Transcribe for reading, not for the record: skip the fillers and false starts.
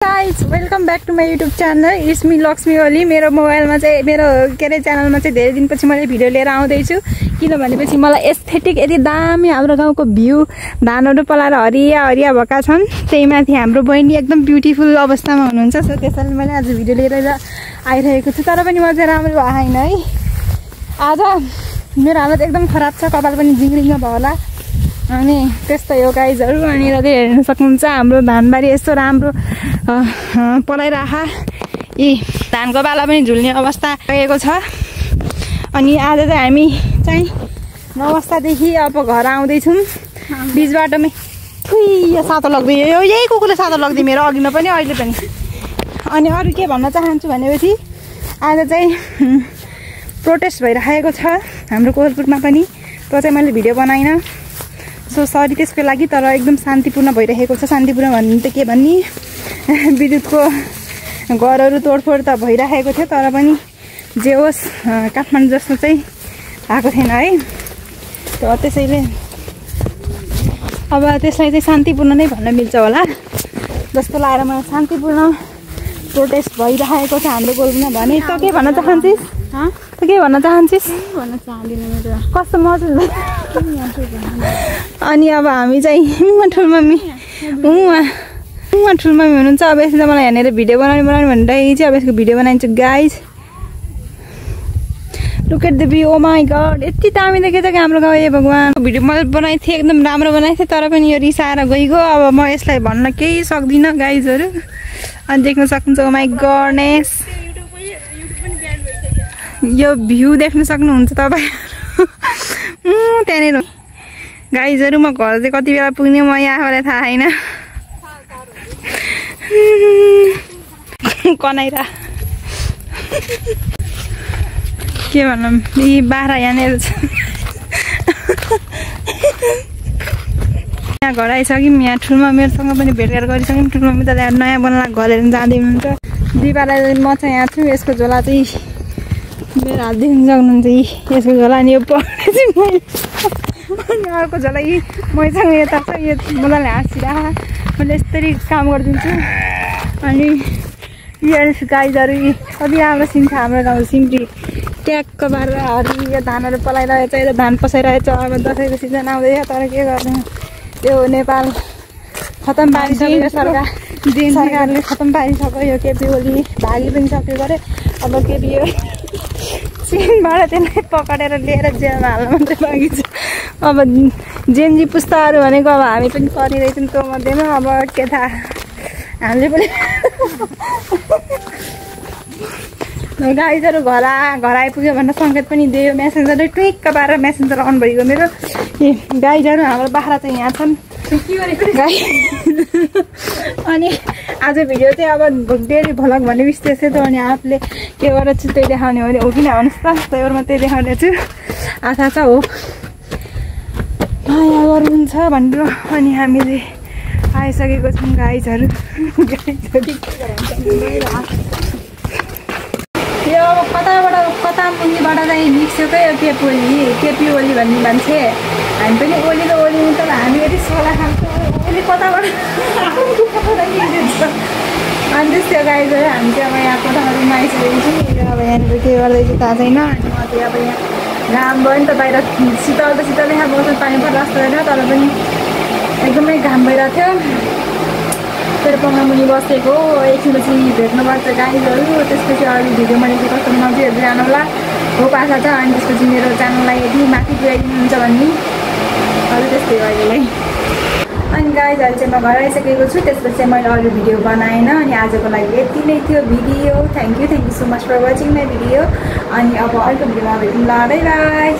Guys welcome back to my YouTube channel it's me Lakshmi Oli. मेरो मोबाइलमा चाहिँ मेरो च्यानलमा चाहिँ धेरै दिनपछि मैले भिडियो लिएर आउँदैछु। किनभनेपछि मलाई एस्थेटिक यति दामी हाम्रो गाउँको भ्यू, धानहरू पलाएर हरिया हरिया भएका छन्। त्यही माथि हाम्रो बहिनी एकदम ब्युटिफुल अवस्थामा हुनुहुन्छ। सो त्यसैले मैले आज भिडियो लिएर आइरहेको छु। तर पनि म चाहिँ राम्रो आएन है। आज मेरो हालत एकदम खराब छ, कपाल पनि जिङ्रिङ्ग भयो होला। अनि त्यस्तै हो गाइजहरू। अनि दाजु हेर्न सक्नुहुन्छ हाम्रो धानबारी यस्तो राम्रो पलाइराख। यी धानको बाला पनि झुल्ने अवस्था रहेको छ। अनि आज चाहिँ हामी चाहिँ 9 बजेदेखि अब घर आउँदैछौँ। बिच बाटोमै यो सातो लग्दै, यही कुकुरले सातो लग्दै मेरो अघिमा पनि अहिले पनि। अनि अरू के भन्न चाहन्छु भनेपछि आज चाहिँ प्रोटेस्ट भइरहेको छ हाम्रो कोलपुरमा पनि। त्यो चाहिँ मैले भिडियो बनाइनँ, सो सरी त्यसको लागि। तर एकदम शान्तिपूर्ण भइरहेको छ। शान्तिपूर्ण भन्नु त के भन्ने, विद्युतको घरहरू तोडफोड त भइरहेको थियो, तर पनि जे होस् काठमाडौँ जस्तो चाहिँ भएको थिएन है। त्यसैले अब त्यसलाई चाहिँ शान्तिपूर्ण नै भन्न मिल्छ होला जस्तो लागेर मलाई। शान्तिपूर्ण प्रोटेस्ट भइरहेको छ हाम्रो कोलपुरमा भने। त के भन्न चाहन्छस्? त के भन्न चाहन्छस्? भन्न चाहदिनँ मेरो कस्तो मजा। अनि अब हामी चाहिँ ठुलमम्मी ठुलमम्मी हुनुहुन्छ। अब यसले मलाई हेरेर भिडियो बनाउने भनेर चाहिँ अब यसको भिडियो बनाइन्छु guys. Look at the view, oh my god यति दामी देखेछ कि हाम्रो गाउँ। ए भगवान्, भिडियो मैले बनाएको थिएँ, एकदम राम्रो बनाएको थिएँ, तर पनि यो रिसाएर गइगयो। अब म यसलाई भन्न केही सक्दिनँ गाइजहरू। अनि देख्न सक्नुहुन्छ ओ माई गडनेस, यो भ्यू देख्न सक्नुहुन्छ तपाईँहरू त्यहाँनिर गाइजहरू। म घर चाहिँ कति बेला पुग्ने म यहाँ आफूलाई थाहा छैन। कनाइरा के भनौँ, यी बाह्र यहाँनिर छ। यहाँ घर आइसक्यौँ। यहाँ ठुलमा मेरोसँग पनि भेटघाट गरिसक्यौँ। ठुलमा त नयाँ बनाएर घर हेर्नु जाँदै हुनुहुन्छ। दिपालाई म चाहिँ यहाँ छु। यसको झोला चाहिँ मेरो हात देख्न सक्नुहुन्छ। यसको झोला अनि यो पढ्ने चाहिँ मैले, अनि अर्को झोला यी मैसँग यता छ। यो मजाले हाँसिरह मैले यस्तरी काम गरिदिन्छु। अनि यो गाईहरू कति राम्रो सिन छ हाम्रो गाउँ। सिम्री ट्याक्क पारेर हरियो धानहरू पलाइरहेछ, यता धान पसाइरहेछ। अब दसैँको सिजन आउँदैछ, तर के गर्नु, त्यो नेपाल खतम पारिसक्यो। सरकारले खतम पारिसक्यो। यो केपी ओली भागी पनि सक्यो गरे। अब केपी ओली चीनबाट त्यसलाई पकडेर लिएर जेलमा हाल्न मात्रै बाँकी छ। अब जेनजी पुस्ताहरू भनेको अब हामी पनि परिरहेछौँ त्यो मध्येमा। अब के थाहा, हामीले पनि गाइजहरू घर आइपुग्यो भनेर सङ्केत पनि दियो। मेसेन्जरले ट्विक्क पारेर मेसेन्जर अन भइगयो मेरो। गाइजहरू हाम्रो बाख्रा चाहिँ यहाँ छन् गाई। अनि आज भिडियो चाहिँ अब डेली भ्लग भन्ने विषय छ। त अनि आफूले के गरेर छु त्यही देखाउने हो कि नभन्नुहोस् त। त्यही भएर म त्यही देखाउने छु। आशा छ हो माया गर्नुहुन्छ भनेर। अनि हामीले आइसकेको छौँ गाइजहरू। यो कता मुनिबाट चाहिँ निस्केकै यो केपी ओली भन्ने मान्छे। हामी पनि ओली त ओली, तर हामी यति सोला खान्छौँ। ओली कताबाट अनि त्यस्तो गाइजहरू। हामी चाहिँ अब यहाँ कोठाहरूमा आइसकेको छौँ। अब यहाँनिर के गर्दैछु थाहा छैन। अनि म चाहिँ अब यहाँ घाम भयो नि त, बाहिर शीतल त शीतलै खाएको मौसम पानी पर्छ जस्तो होइन, तर पनि एकदमै घाम भइरहेको थियो। फेरि पङ्खा मुनि बसेको एकछिनपछि भेट्नुपर्छ गाइजहरू। त्यसपछि अरू भिडियो मैले चाहिँ कस्तो बनाउँछु हेर्दै जानु होला। हो आशा छ। अनि त्यसपछि मेरो च्यानललाई यदि माथि पुर्याइदिनुहुन्छ भन्ने अरू त्यस्तै हो अहिलेलाई। अनि गाइज अहिले चाहिँ म घर आइसकेको छु। त्यसपछि चाहिँ मैले अरू भिडियो बनाएन। अनि आजको लागि यति नै थियो video. Thank you so much for watching my video. अनि अब अर्को भिडियोमा भेटौँ ल, बाई बाई।